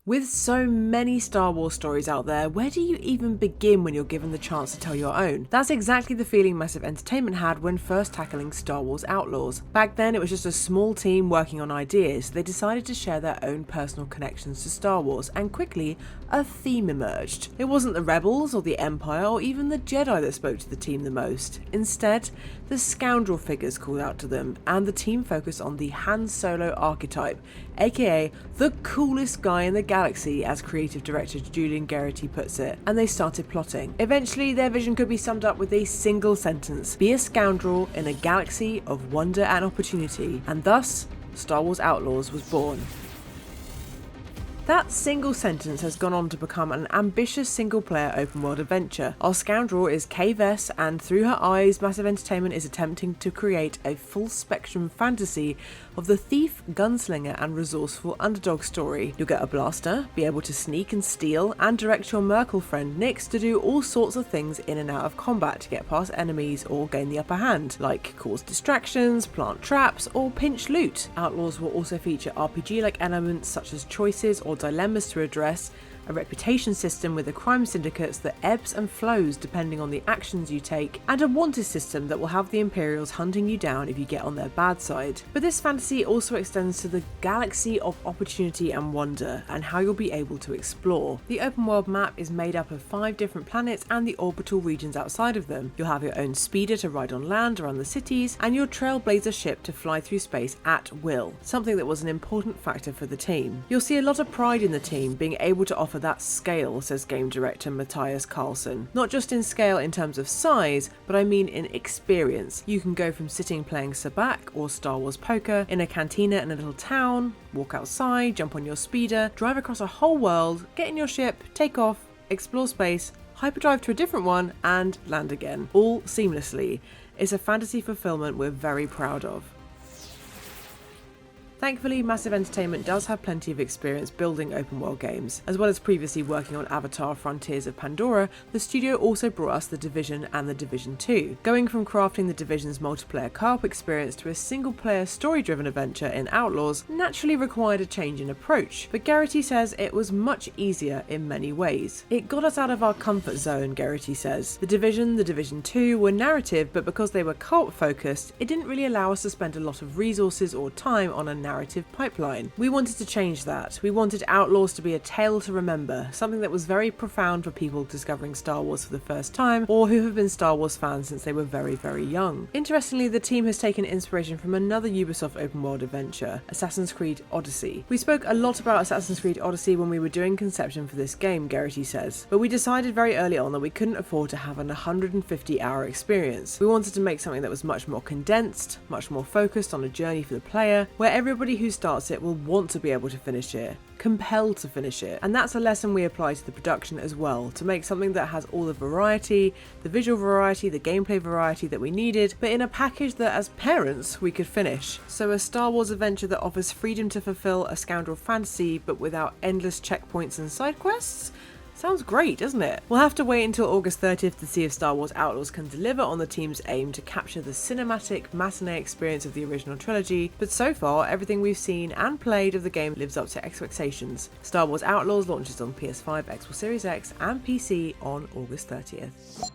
With so many Star Wars stories out there, where do you even begin when you're given the chance to tell your own? That's exactly the feeling Massive Entertainment had when first tackling Star Wars Outlaws. Back then, it was just a small team working on ideas, so they decided to share their own personal connections to Star Wars, and quickly, a theme emerged. It wasn't the Rebels or the Empire or even the Jedi that spoke to the team the most. Instead, the scoundrel figures called out to them, and the team focused on the Han Solo archetype, aka the coolest guy in the galaxy, as creative director Julian Garrity puts it, and they started plotting. Eventually, their vision could be summed up with a single sentence: be a scoundrel in a galaxy of wonder and opportunity, and thus, Star Wars Outlaws was born. That single sentence has gone on to become an ambitious single-player open-world adventure. Our scoundrel is Kay Vess, and through her eyes, Massive Entertainment is attempting to create a full-spectrum fantasy of the thief, gunslinger, and resourceful underdog story. You'll get a blaster, be able to sneak and steal, and direct your Merkel friend Nix to do all sorts of things in and out of combat to get past enemies or gain the upper hand, like cause distractions, plant traps, or pinch loot. Outlaws will also feature RPG-like elements such as choices or dilemmas to address, a reputation system with the crime syndicates that ebbs and flows depending on the actions you take, and a wanted system that will have the Imperials hunting you down if you get on their bad side. But this fantasy also extends to the galaxy of opportunity and wonder, and how you'll be able to explore. The open world map is made up of 5 different planets and the orbital regions outside of them. You'll have your own speeder to ride on land around the cities, and your trailblazer ship to fly through space at will, something that was an important factor for the team. You'll see a lot of pride in the team being able to offer that scale, says game director Matthias Carlson. Not just in scale in terms of size, but I mean in experience. You can go from sitting playing Sabacc or Star Wars Poker in a cantina in a little town, walk outside, jump on your speeder, drive across a whole world, get in your ship, take off, explore space, hyperdrive to a different one, and land again, all seamlessly. It's a fantasy fulfillment we're very proud of. Thankfully, Massive Entertainment does have plenty of experience building open world games. As well as previously working on Avatar: Frontiers of Pandora, the studio also brought us The Division and The Division 2. Going from crafting The Division's multiplayer co-op experience to a single-player story-driven adventure in Outlaws naturally required a change in approach, but Garrity says it was much easier in many ways. It got us out of our comfort zone, Garrity says. The Division 2 were narrative, but because they were co-op focused, it didn't really allow us to spend a lot of resources or time on a narrative pipeline. We wanted to change that. We wanted Outlaws to be a tale to remember, something that was very profound for people discovering Star Wars for the first time, or who have been Star Wars fans since they were very, very young. Interestingly, the team has taken inspiration from another Ubisoft open world adventure, Assassin's Creed Odyssey. We spoke a lot about Assassin's Creed Odyssey when we were doing conception for this game, Garrity says, but we decided very early on that we couldn't afford to have an 150-hour experience. We wanted to make something that was much more condensed, much more focused on a journey for the player, where everybody who starts it will want to be able to finish it, compelled to finish it. And that's a lesson we apply to the production as well, to make something that has all the variety, the visual variety, the gameplay variety that we needed, but in a package that as parents we could finish. So a Star Wars adventure that offers freedom to fulfill a scoundrel fantasy but without endless checkpoints and side quests? Sounds great, doesn't it? We'll have to wait until August 30th to see if Star Wars Outlaws can deliver on the team's aim to capture the cinematic matinee experience of the original trilogy, but so far everything we've seen and played of the game lives up to expectations. Star Wars Outlaws launches on PS5, Xbox Series X and PC on August 30th.